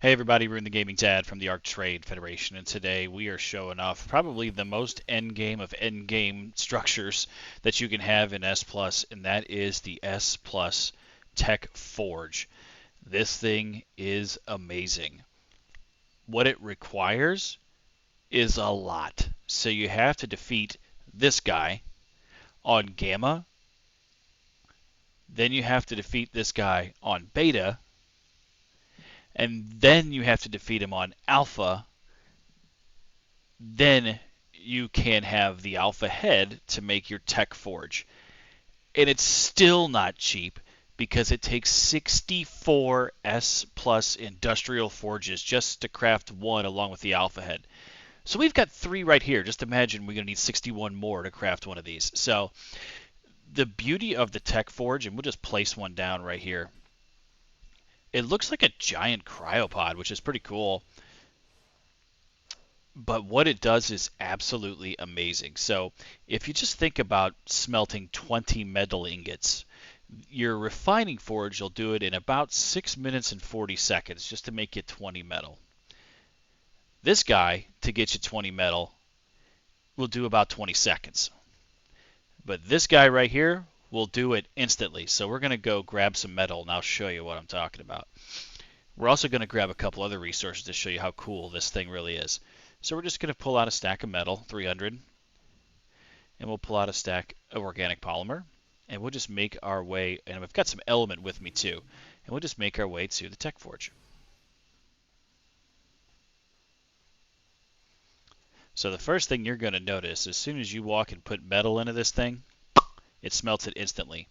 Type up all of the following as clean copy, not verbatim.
Hey everybody, we're in the Gaming Dad from the Arc Trade Federation, and today we are showing off probably the most endgame of endgame structures that you can have in S+, and that is the S+ Tek Forge. This thing is amazing. What it requires is a lot. So you have to defeat this guy on Gamma, then you have to defeat this guy on Beta, and then you have to defeat him on Alpha. Then you can have the Alpha head to make your Tek Forge. And it's still not cheap because it takes 64 S plus industrial forges just to craft one along with the Alpha head. So we've got 3 right here. Just imagine we're going to need 61 more to craft one of these. So the beauty of the Tek Forge, and we'll just place one down right here. It looks like a giant cryopod, which is pretty cool. But what it does is absolutely amazing. So if you just think about smelting 20 metal ingots, your refining forge will do it in about 6 minutes and 40 seconds just to make you 20 metal. This guy, to get you 20 metal, will do about 20 seconds. But this guy right here will do it instantly. So we're going to go grab some metal, and I'll show you what I'm talking about. We're also going to grab a couple other resources to show you how cool this thing really is. So we're just going to pull out a stack of metal, 300, and we'll pull out a stack of organic polymer, and we'll just make our way, and I've got some element with me too, and we'll just make our way to the Tek Forge. So the first thing you're going to notice, as soon as you walk and put metal into this thing, it smelts it instantly.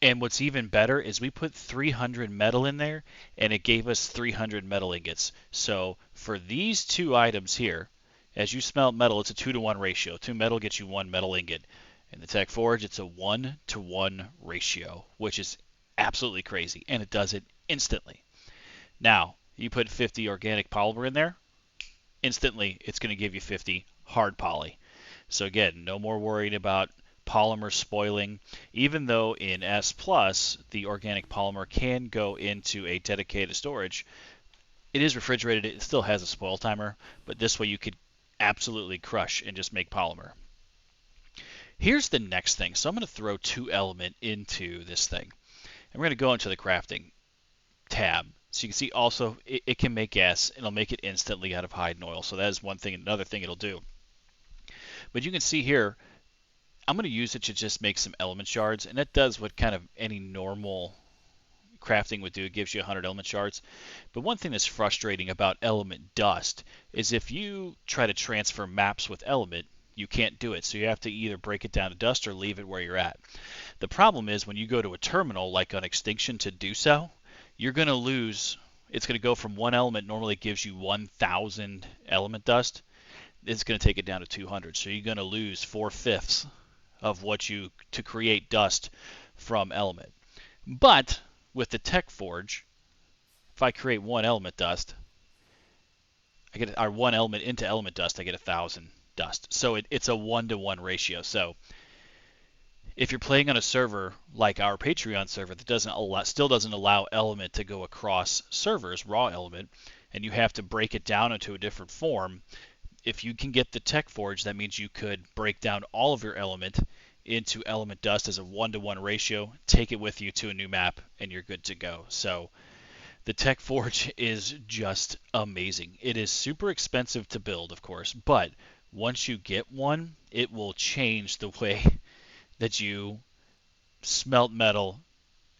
And what's even better is we put 300 metal in there, and it gave us 300 metal ingots. So for these 2 items here, as you smelt metal, it's a 2-to-1 ratio. 2 metal gets you 1 metal ingot. In the Tek Forge, it's a 1-to-1 ratio, which is absolutely crazy, and it does it instantly. Now, you put 50 organic polymer in there, instantly it's going to give you 50 hard poly. So again, no more worrying about polymer spoiling. Even though in S+, the organic polymer can go into a dedicated storage, it is refrigerated, it still has a spoil timer, but this way you could absolutely crush and just make polymer. Here's the next thing. So I'm going to throw 2 element into this thing. And we're going to go into the crafting tab. So you can see also it can make gas, and it'll make it instantly out of hide and oil. So that is one thing. Another thing it'll do. But you can see here, I'm going to use it to just make some element shards, and that does what kind of any normal crafting would do. It gives you 100 element shards. But one thing that's frustrating about element dust is if you try to transfer maps with element, you can't do it. So you have to either break it down to dust or leave it where you're at. The problem is when you go to a terminal like on Extinction to do so, you're going to lose. It's going to go from 1 element normally gives you 1,000 element dust. It's going to take it down to 200. So you're going to lose 4/5 of what you to create dust from element. But with the Tek Forge, if I create 1 element dust, I get 1 element into element dust, I get 1,000 dust. So it's a 1-to-1 ratio. So if you're playing on a server like our Patreon server that still doesn't allow element to go across servers, raw element, and you have to break it down into a different form, if you can get the Tek Forge, that means you could break down all of your element into element dust as a 1-to-1 ratio, take it with you to a new map, and you're good to go. So the Tek Forge is just amazing. It is super expensive to build, of course, but once you get one, it will change the way that you smelt metal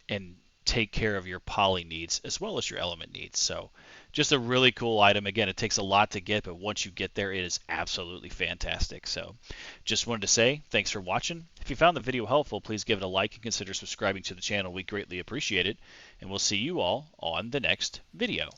and take care of your poly needs as well as your element needs. So just a really cool item. Again, it takes a lot to get, but once you get there, it is absolutely fantastic. So just wanted to say thanks for watching. If you found the video helpful, please give it a like and consider subscribing to the channel. We greatly appreciate it, and we'll see you all on the next video.